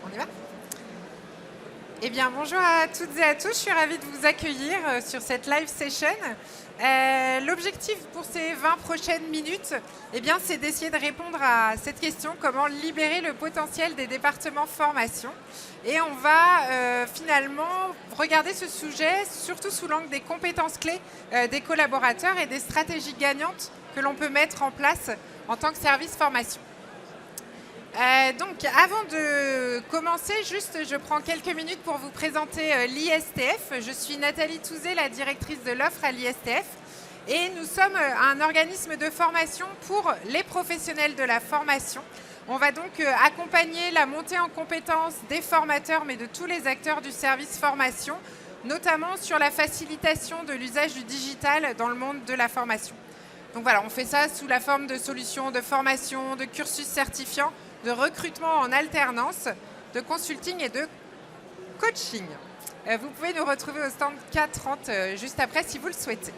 On y va? Eh bien, bonjour à toutes et à tous. Je suis ravie de vous accueillir sur cette live session. L'objectif pour ces 20 prochaines minutes, eh bien, c'est d'essayer de répondre à cette question, comment libérer le potentiel des départements formation. Et on va finalement regarder ce sujet surtout sous l'angle des compétences clés des collaborateurs et des stratégies gagnantes que l'on peut mettre en place en tant que service formation. Donc, avant de commencer, juste, je prends quelques minutes pour vous présenter l'ISTF. Je suis Nathalie Touzé, la directrice de l'offre à l'ISTF. Et nous sommes un organisme de formation pour les professionnels de la formation. On va donc accompagner la montée en compétences des formateurs, mais de tous les acteurs du service formation, notamment sur la facilitation de l'usage du digital dans le monde de la formation. Donc voilà, on fait ça sous la forme de solutions de formation, de cursus certifiants, de recrutement en alternance, de consulting et de coaching. Vous pouvez nous retrouver au stand K30 juste après si vous le souhaitez.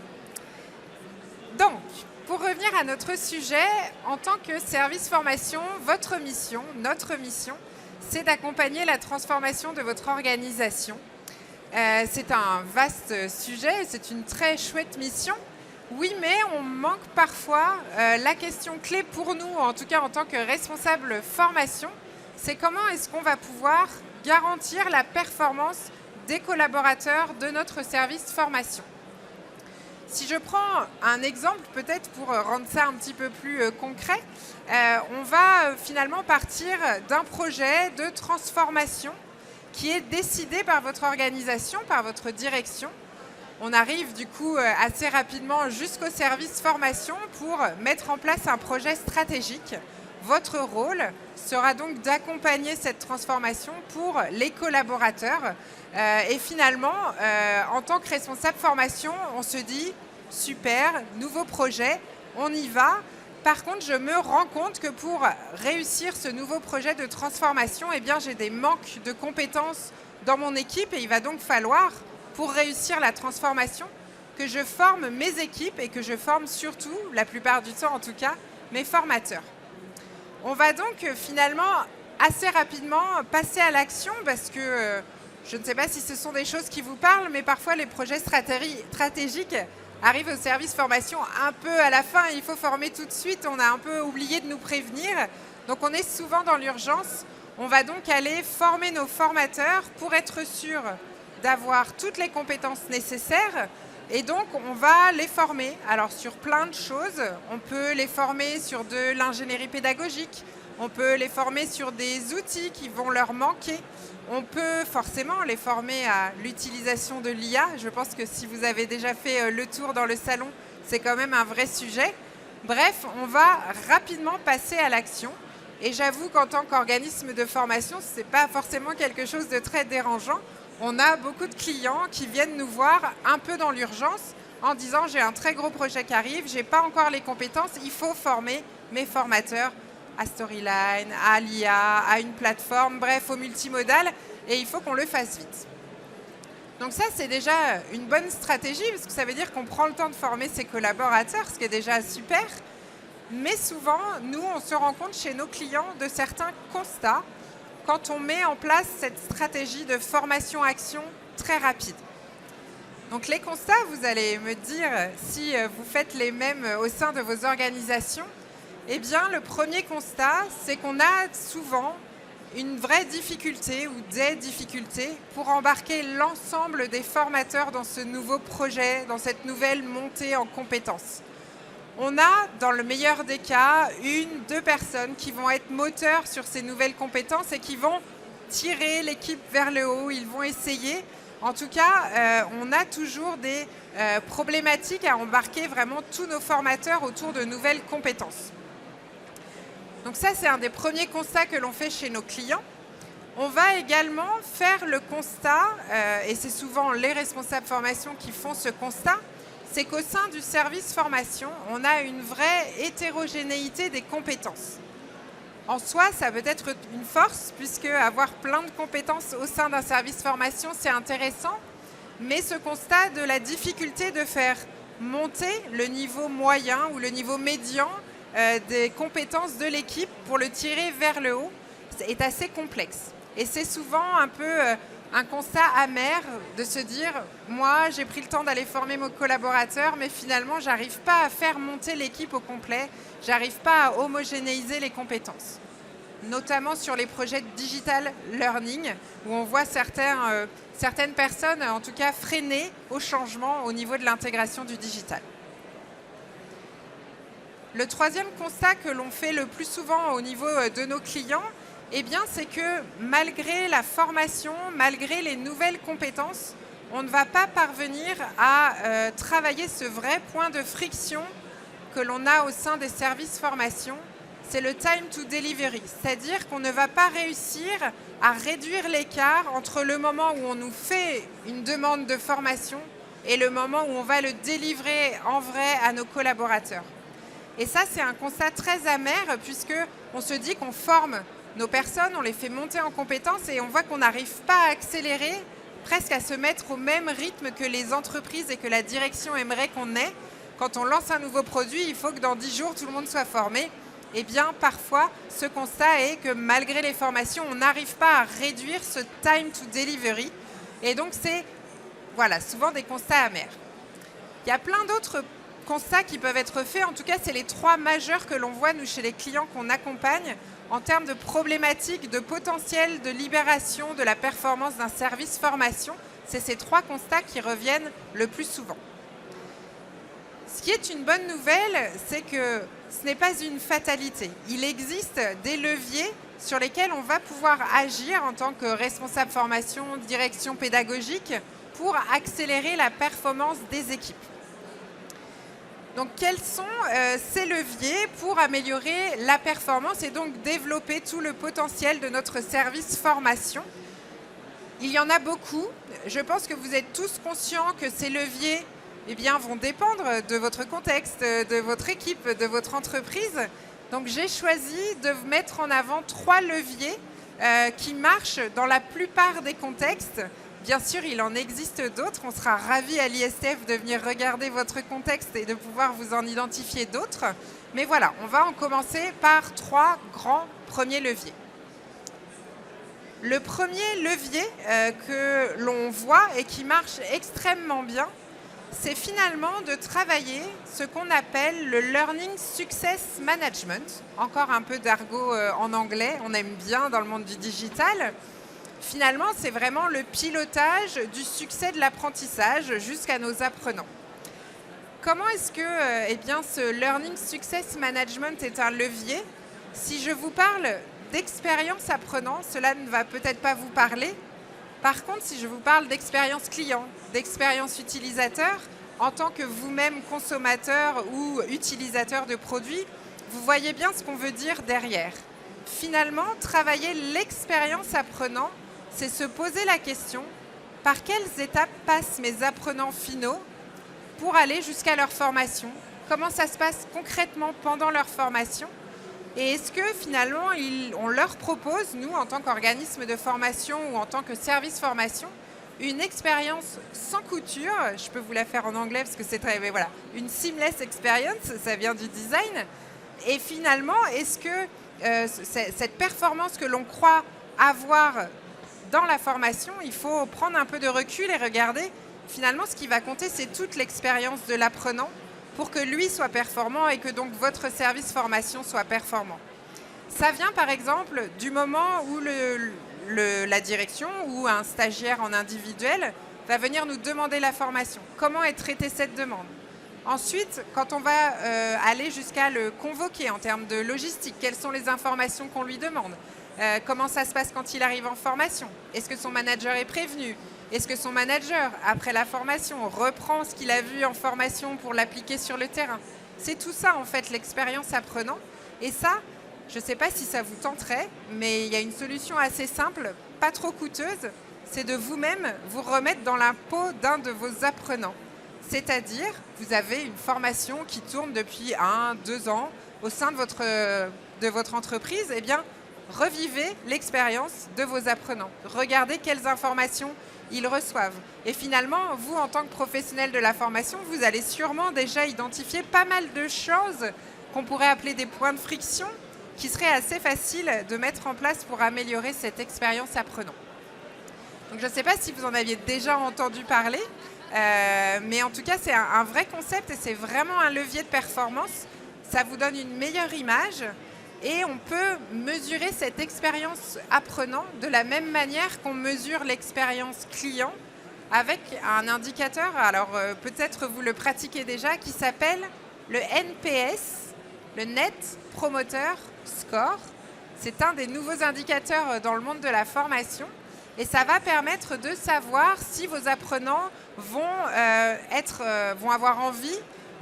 Donc, pour revenir à notre sujet, en tant que service formation, votre mission, notre mission, c'est d'accompagner la transformation de votre organisation. C'est un vaste sujet, c'est une très chouette mission. Oui, mais on manque parfois la question clé pour nous, en tout cas en tant que responsable formation, c'est comment est-ce qu'on va pouvoir garantir la performance des collaborateurs de notre service formation. Si je prends un exemple, peut-être pour rendre ça un petit peu plus concret, on va finalement partir d'un projet de transformation qui est décidé par votre organisation, par votre direction. On arrive du coup assez rapidement jusqu'au service formation pour mettre en place un projet stratégique. Votre rôle sera donc d'accompagner cette transformation pour les collaborateurs. Et finalement, en tant que responsable formation, on se dit super, nouveau projet, on y va. Par contre, je me rends compte que pour réussir ce nouveau projet de transformation, eh bien, j'ai des manques de compétences dans mon équipe et il va donc falloir, pour réussir la transformation, que je forme mes équipes et que je forme surtout, la plupart du temps en tout cas, mes formateurs. On va donc finalement assez rapidement passer à l'action parce que je ne sais pas si ce sont des choses qui vous parlent, mais parfois les projets stratégiques arrivent au service formation un peu à la fin et il faut former tout de suite. On a un peu oublié de nous prévenir, donc on est souvent dans l'urgence. On va donc aller former nos formateurs pour être sûr d'avoir toutes les compétences nécessaires et donc on va les former. Alors sur plein de choses, on peut les former sur de l'ingénierie pédagogique, on peut les former sur des outils qui vont leur manquer, on peut forcément les former à l'utilisation de l'IA. Je pense que si vous avez déjà fait le tour dans le salon, c'est quand même un vrai sujet. Bref, on va rapidement passer à l'action. Et j'avoue qu'en tant qu'organisme de formation, ce n'est pas forcément quelque chose de très dérangeant. On a beaucoup de clients qui viennent nous voir un peu dans l'urgence en disant « j'ai un très gros projet qui arrive, je n'ai pas encore les compétences, il faut former mes formateurs à Storyline, à l'IA, à une plateforme, bref, au multimodal, et il faut qu'on le fasse vite ». Donc ça, c'est déjà une bonne stratégie parce que ça veut dire qu'on prend le temps de former ses collaborateurs, ce qui est déjà super. Mais souvent, nous, on se rend compte chez nos clients de certains constats quand on met en place cette stratégie de formation-action très rapide. Donc les constats, vous allez me dire si vous faites les mêmes au sein de vos organisations. Eh bien, le premier constat, c'est qu'on a souvent une vraie difficulté ou des difficultés pour embarquer l'ensemble des formateurs dans ce nouveau projet, dans cette nouvelle montée en compétences. On a, dans le meilleur des cas, 1-2 personnes qui vont être moteurs sur ces nouvelles compétences et qui vont tirer l'équipe vers le haut. Ils vont essayer. En tout cas, on a toujours des problématiques à embarquer vraiment tous nos formateurs autour de nouvelles compétences. Donc ça, c'est un des premiers constats que l'on fait chez nos clients. On va également faire le constat, et c'est souvent les responsables formation qui font ce constat, c'est qu'au sein du service formation, on a une vraie hétérogénéité des compétences. En soi, ça peut être une force, puisque avoir plein de compétences au sein d'un service formation, c'est intéressant. Mais ce constat de la difficulté de faire monter le niveau moyen ou le niveau médian des compétences de l'équipe pour le tirer vers le haut est assez complexe. Et c'est souvent un peu un constat amer de se dire « moi, j'ai pris le temps d'aller former mes collaborateurs, mais finalement, j'arrive pas à faire monter l'équipe au complet, j'arrive pas à homogénéiser les compétences ». Notamment sur les projets de digital learning, où on voit certaines personnes, en tout cas, freiner au changement au niveau de l'intégration du digital. Le troisième constat que l'on fait le plus souvent au niveau de nos clients, eh bien, c'est que malgré la formation, malgré les nouvelles compétences, on ne va pas parvenir à travailler ce vrai point de friction que l'on a au sein des services formation. C'est le time to delivery, c'est-à-dire qu'on ne va pas réussir à réduire l'écart entre le moment où on nous fait une demande de formation et le moment où on va le délivrer en vrai à nos collaborateurs. Et ça, c'est un constat très amer puisqu'on se dit qu'on forme nos personnes, on les fait monter en compétences et on voit qu'on n'arrive pas à accélérer, presque à se mettre au même rythme que les entreprises et que la direction aimerait qu'on ait. Quand on lance un nouveau produit, il faut que dans 10 jours, tout le monde soit formé. Eh bien, parfois, ce constat est que malgré les formations, on n'arrive pas à réduire ce time to delivery. Et donc, c'est souvent des constats amers. Il y a plein d'autres constats qui peuvent être faits. En tout cas, c'est les 3 majeurs que l'on voit, nous, chez les clients qu'on accompagne en termes de problématiques, de potentiel, de libération, de la performance d'un service formation. C'est ces 3 constats qui reviennent le plus souvent. Ce qui est une bonne nouvelle, c'est que ce n'est pas une fatalité. Il existe des leviers sur lesquels on va pouvoir agir en tant que responsable formation, direction pédagogique, pour accélérer la performance des équipes. Donc, quels sont ces leviers pour améliorer la performance et donc développer tout le potentiel de notre service formation? Il y en a beaucoup. Je pense que vous êtes tous conscients que ces leviers vont dépendre de votre contexte, de votre équipe, de votre entreprise. Donc, j'ai choisi de mettre en avant 3 leviers qui marchent dans la plupart des contextes. Bien sûr, il en existe d'autres. On sera ravis à l'ISTF de venir regarder votre contexte et de pouvoir vous en identifier d'autres. Mais voilà, on va en commencer par 3 grands premiers leviers. Le premier levier que l'on voit et qui marche extrêmement bien, c'est finalement de travailler ce qu'on appelle le Learning Success Management. Encore un peu d'argot en anglais, on aime bien dans le monde du digital. Finalement, c'est vraiment le pilotage du succès de l'apprentissage jusqu'à nos apprenants. Comment est-ce que ce Learning Success Management est un levier? Si je vous parle d'expérience apprenant, cela ne va peut-être pas vous parler. Par contre, si je vous parle d'expérience client, d'expérience utilisateur, en tant que vous-même consommateur ou utilisateur de produits, vous voyez bien ce qu'on veut dire derrière. Finalement, travailler l'expérience apprenant, c'est se poser la question, par quelles étapes passent mes apprenants finaux pour aller jusqu'à leur formation? Comment ça se passe concrètement pendant leur formation? Et est-ce que finalement, on leur propose, nous, en tant qu'organisme de formation ou en tant que service formation, une expérience sans couture? Je peux vous la faire en anglais parce que c'est très... Mais voilà, une seamless experience, ça vient du design. Et finalement, est-ce que cette performance que l'on croit avoir dans la formation, il faut prendre un peu de recul et regarder, finalement, ce qui va compter, c'est toute l'expérience de l'apprenant pour que lui soit performant et que donc votre service formation soit performant. Ça vient par exemple du moment où la direction ou un stagiaire en individuel va venir nous demander la formation. Comment est traitée cette demande? Ensuite, quand on va aller jusqu'à le convoquer en termes de logistique, quelles sont les informations qu'on lui demande? Comment ça se passe quand il arrive en formation? Est-ce que son manager est prévenu? Est-ce que son manager, après la formation, reprend ce qu'il a vu en formation pour l'appliquer sur le terrain? C'est tout ça, en fait, l'expérience apprenant. Et ça, je ne sais pas si ça vous tenterait, mais il y a une solution assez simple, pas trop coûteuse, c'est de vous-même vous remettre dans la peau d'un de vos apprenants. C'est-à-dire, vous avez une formation qui tourne depuis 1-2 ans au sein de votre entreprise, eh bien, revivez l'expérience de vos apprenants. Regardez quelles informations ils reçoivent. Et finalement, vous, en tant que professionnel de la formation, vous allez sûrement déjà identifier pas mal de choses qu'on pourrait appeler des points de friction qui serait assez facile de mettre en place pour améliorer cette expérience apprenant. Donc je ne sais pas si vous en aviez déjà entendu parler, mais en tout cas c'est un vrai concept et c'est vraiment un levier de performance. Ça vous donne une meilleure image et on peut mesurer cette expérience apprenant de la même manière qu'on mesure l'expérience client avec un indicateur, alors peut-être vous le pratiquez déjà, qui s'appelle le NPS, le Net Promoter Score. C'est un des nouveaux indicateurs dans le monde de la formation et ça va permettre de savoir si vos apprenants vont avoir envie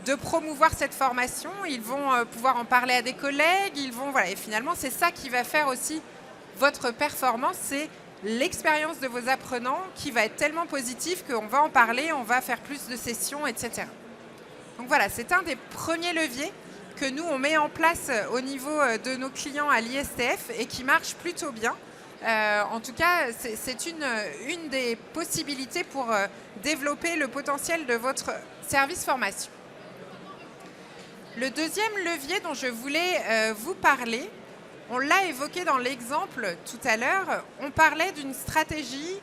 de promouvoir cette formation, ils vont pouvoir en parler à des collègues, et finalement c'est ça qui va faire aussi votre performance, c'est l'expérience de vos apprenants qui va être tellement positive qu'on va en parler, on va faire plus de sessions, etc. Donc voilà, c'est un des premiers leviers que nous on met en place au niveau de nos clients à l'ISTF et qui marche plutôt bien. En tout cas, c'est une des possibilités pour développer le potentiel de votre service formation. Le deuxième levier dont je voulais vous parler, on l'a évoqué dans l'exemple tout à l'heure, on parlait d'une stratégie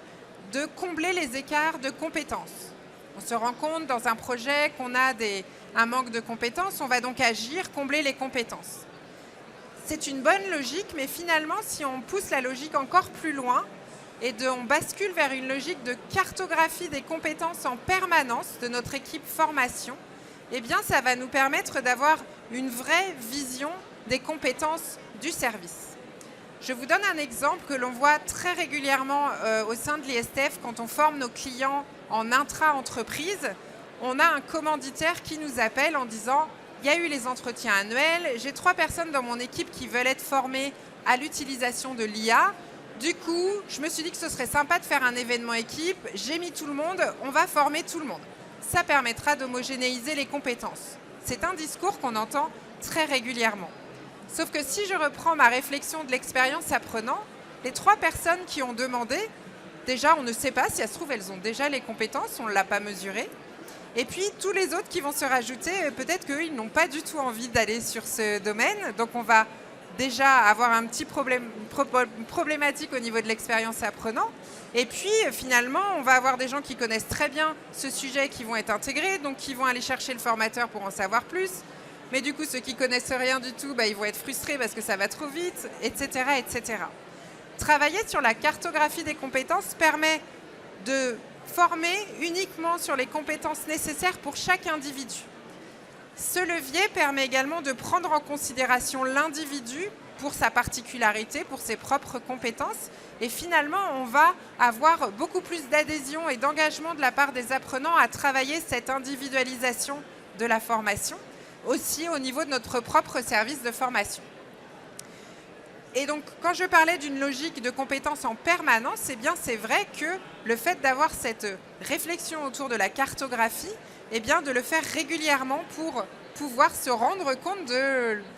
de combler les écarts de compétences. On se rend compte dans un projet qu'on a un manque de compétences, on va donc agir, combler les compétences. C'est une bonne logique, mais finalement, si on pousse la logique encore plus loin et on bascule vers une logique de cartographie des compétences en permanence de notre équipe formation, eh bien, ça va nous permettre d'avoir une vraie vision des compétences du service. Je vous donne un exemple que l'on voit très régulièrement au sein de l'ISTF quand on forme nos clients en intra-entreprise. On a un commanditaire qui nous appelle en disant « Il y a eu les entretiens annuels, j'ai 3 personnes dans mon équipe qui veulent être formées à l'utilisation de l'IA. Du coup, je me suis dit que ce serait sympa de faire un événement équipe, j'ai mis tout le monde, on va former tout le monde. » Ça permettra d'homogénéiser les compétences. C'est un discours qu'on entend très régulièrement. Sauf que si je reprends ma réflexion de l'expérience apprenant, les 3 personnes qui ont demandé, déjà on ne sait pas si ça se trouve elles ont déjà les compétences, on ne l'a pas mesuré. Et puis tous les autres qui vont se rajouter, peut-être qu'ils n'ont pas du tout envie d'aller sur ce domaine. Donc on va déjà avoir un petit problématique au niveau de l'expérience apprenant. Et puis finalement, on va avoir des gens qui connaissent très bien ce sujet qui vont être intégrés, donc qui vont aller chercher le formateur pour en savoir plus. Mais du coup, ceux qui connaissent rien du tout, ils vont être frustrés parce que ça va trop vite, etc., etc. Travailler sur la cartographie des compétences permet de former uniquement sur les compétences nécessaires pour chaque individu. Ce levier permet également de prendre en considération l'individu pour sa particularité, pour ses propres compétences. Et finalement, on va avoir beaucoup plus d'adhésion et d'engagement de la part des apprenants à travailler cette individualisation de la formation, aussi au niveau de notre propre service de formation. Et donc, quand je parlais d'une logique de compétences en permanence, c'est vrai que le fait d'avoir cette réflexion autour de la cartographie, de le faire régulièrement pour pouvoir se rendre compte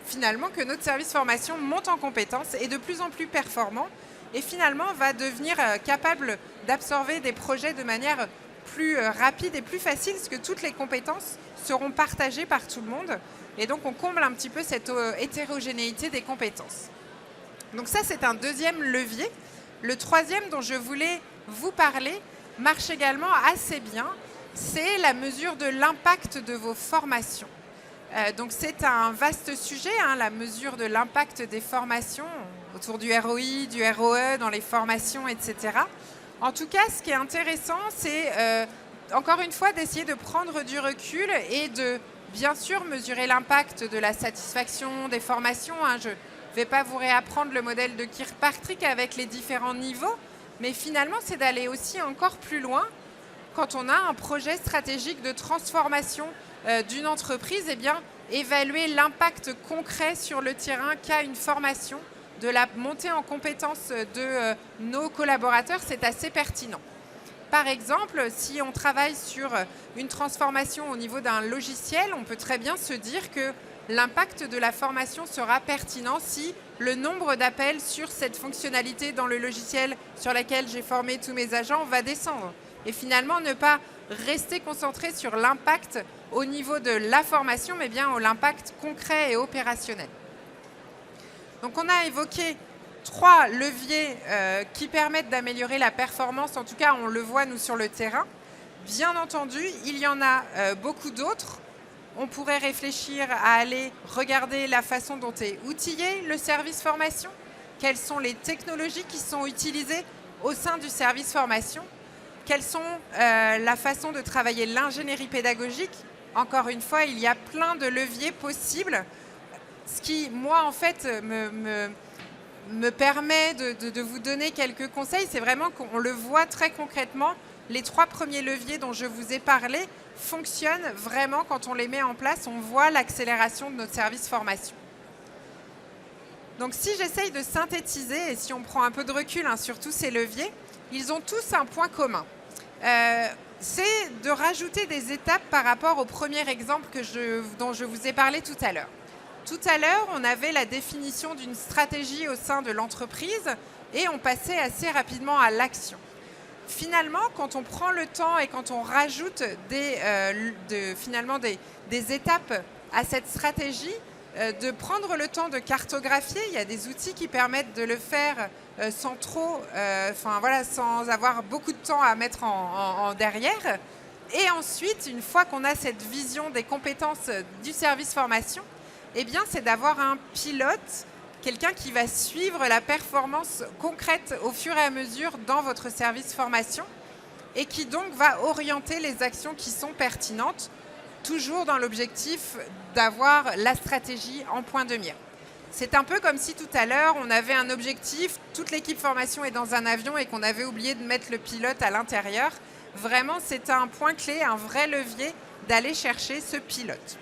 finalement que notre service formation monte en compétences et de plus en plus performant et finalement va devenir capable d'absorber des projets de manière plus rapide et plus facile parce que toutes les compétences seront partagées par tout le monde et donc on comble un petit peu cette hétérogénéité des compétences. Donc ça, c'est un deuxième levier. Le troisième dont je voulais vous parler marche également assez bien. C'est la mesure de l'impact de vos formations. Donc c'est un vaste sujet, la mesure de l'impact des formations autour du ROI, du ROE, dans les formations, etc. En tout cas, ce qui est intéressant, c'est encore une fois d'essayer de prendre du recul et de bien sûr mesurer l'impact de la satisfaction des formations. Je ne vais pas vous réapprendre le modèle de Kirkpatrick avec les différents niveaux, mais finalement, c'est d'aller aussi encore plus loin. Quand on a un projet stratégique de transformation d'une entreprise, évaluer l'impact concret sur le terrain qu'a une formation, de la montée en compétences de nos collaborateurs, c'est assez pertinent. Par exemple, si on travaille sur une transformation au niveau d'un logiciel, on peut très bien se dire que l'impact de la formation sera pertinent si le nombre d'appels sur cette fonctionnalité dans le logiciel sur laquelle j'ai formé tous mes agents va descendre. Et finalement, ne pas rester concentré sur l'impact au niveau de la formation, mais bien l'impact concret et opérationnel. Donc on a évoqué 3 leviers qui permettent d'améliorer la performance. En tout cas, on le voit, nous, sur le terrain. Bien entendu, il y en a beaucoup d'autres. On pourrait réfléchir à aller regarder la façon dont est outillé le service formation, quelles sont les technologies qui sont utilisées au sein du service formation, quelles sont la façon de travailler l'ingénierie pédagogique. Encore une fois, il y a plein de leviers possibles. Ce qui, moi, en fait, me permet de vous donner quelques conseils, c'est vraiment qu'on le voit très concrètement. Les 3 premiers leviers dont je vous ai parlé fonctionnent vraiment quand on les met en place. On voit l'accélération de notre service formation. Donc si j'essaye de synthétiser, et si on prend un peu de recul sur tous ces leviers, ils ont tous un point commun. C'est de rajouter des étapes par rapport au premier exemple dont je vous ai parlé tout à l'heure. Tout à l'heure, on avait la définition d'une stratégie au sein de l'entreprise et on passait assez rapidement à l'action. Finalement, quand on prend le temps et quand on rajoute finalement des étapes à cette stratégie, de prendre le temps de cartographier, il y a des outils qui permettent de le faire sans sans avoir beaucoup de temps à mettre en derrière. Et ensuite, une fois qu'on a cette vision des compétences du service formation, eh bien, c'est d'avoir un pilote, quelqu'un qui va suivre la performance concrète au fur et à mesure dans votre service formation et qui donc va orienter les actions qui sont pertinentes, toujours dans l'objectif d'avoir la stratégie en point de mire. C'est un peu comme si tout à l'heure, on avait un objectif, toute l'équipe formation est dans un avion et qu'on avait oublié de mettre le pilote à l'intérieur. Vraiment, c'est un point clé, un vrai levier d'aller chercher ce pilote.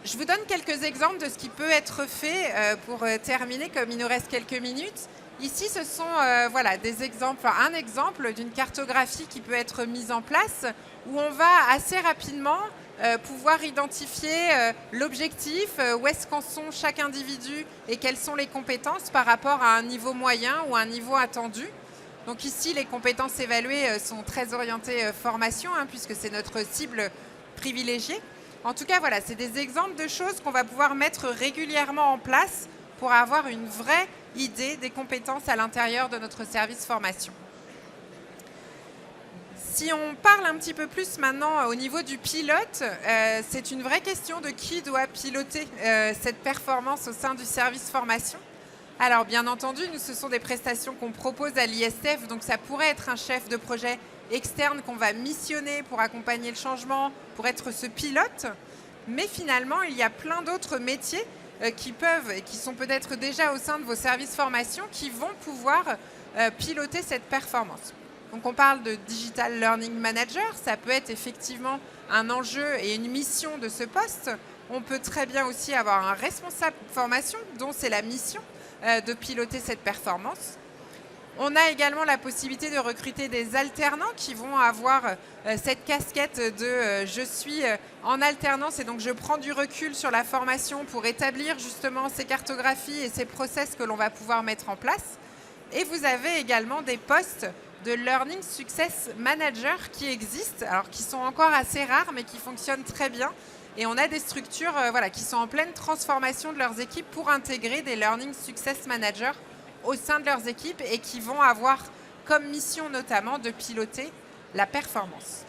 Je vous donne quelques exemples de ce qui peut être fait pour terminer, comme il nous reste quelques minutes. Ici, ce sont des exemples, un exemple d'une cartographie qui peut être mise en place où on va assez rapidement pouvoir identifier l'objectif, où est-ce qu'en sont chaque individu et quelles sont les compétences par rapport à un niveau moyen ou un niveau attendu. Donc ici, les compétences évaluées sont très orientées formation, puisque c'est notre cible privilégiée. En tout cas, voilà, c'est des exemples de choses qu'on va pouvoir mettre régulièrement en place pour avoir une vraie idée des compétences à l'intérieur de notre service formation. Si on parle un petit peu plus maintenant au niveau du pilote, c'est une vraie question de qui doit piloter cette performance au sein du service formation. Alors, bien entendu, ce sont des prestations qu'on propose à l'ISF, donc ça pourrait être un chef de projet externe qu'on va missionner pour accompagner le changement, pour être ce pilote. Mais finalement, il y a plein d'autres métiers qui peuvent et qui sont peut-être déjà au sein de vos services formation qui vont pouvoir piloter cette performance. Donc on parle de Digital Learning Manager, ça peut être effectivement un enjeu et une mission de ce poste. On peut très bien aussi avoir un responsable formation dont c'est la mission de piloter cette performance. On a également la possibilité de recruter des alternants qui vont avoir cette casquette de je suis en alternance et donc je prends du recul sur la formation pour établir justement ces cartographies et ces process que l'on va pouvoir mettre en place. Et vous avez également des postes de Learning Success Manager qui existent, alors qui sont encore assez rares mais qui fonctionnent très bien. Et on a des structures qui sont en pleine transformation de leurs équipes pour intégrer des Learning Success Managers au sein de leurs équipes et qui vont avoir comme mission notamment de piloter la performance.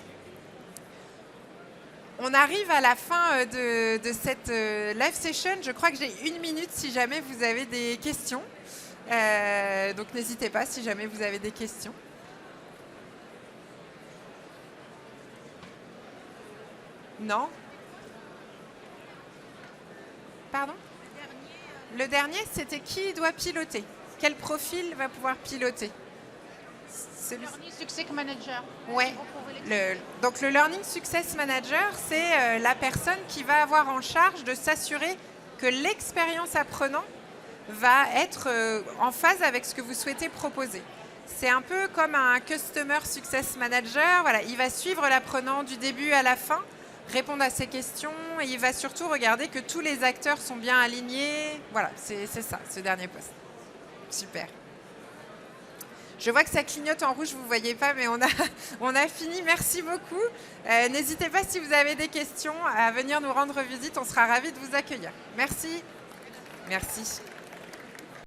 On arrive à la fin de cette live session. Je crois que j'ai 1 minute si jamais vous avez des questions. Donc n'hésitez pas si jamais vous avez des questions. Non ? Pardon ? Le dernier, c'était qui doit piloter ? Quel profil va pouvoir piloter ? Learning Success Manager. Oui. Donc le Learning Success Manager, c'est la personne qui va avoir en charge de s'assurer que l'expérience apprenant va être en phase avec ce que vous souhaitez proposer. C'est un peu comme un Customer Success Manager. Voilà, il va suivre l'apprenant du début à la fin, répondre à ses questions et il va surtout regarder que tous les acteurs sont bien alignés. Voilà, c'est ça, ce dernier poste. Super. Je vois que ça clignote en rouge, vous ne voyez pas, mais on a fini. Merci beaucoup. N'hésitez pas, si vous avez des questions, à venir nous rendre visite. On sera ravis de vous accueillir. Merci. Merci.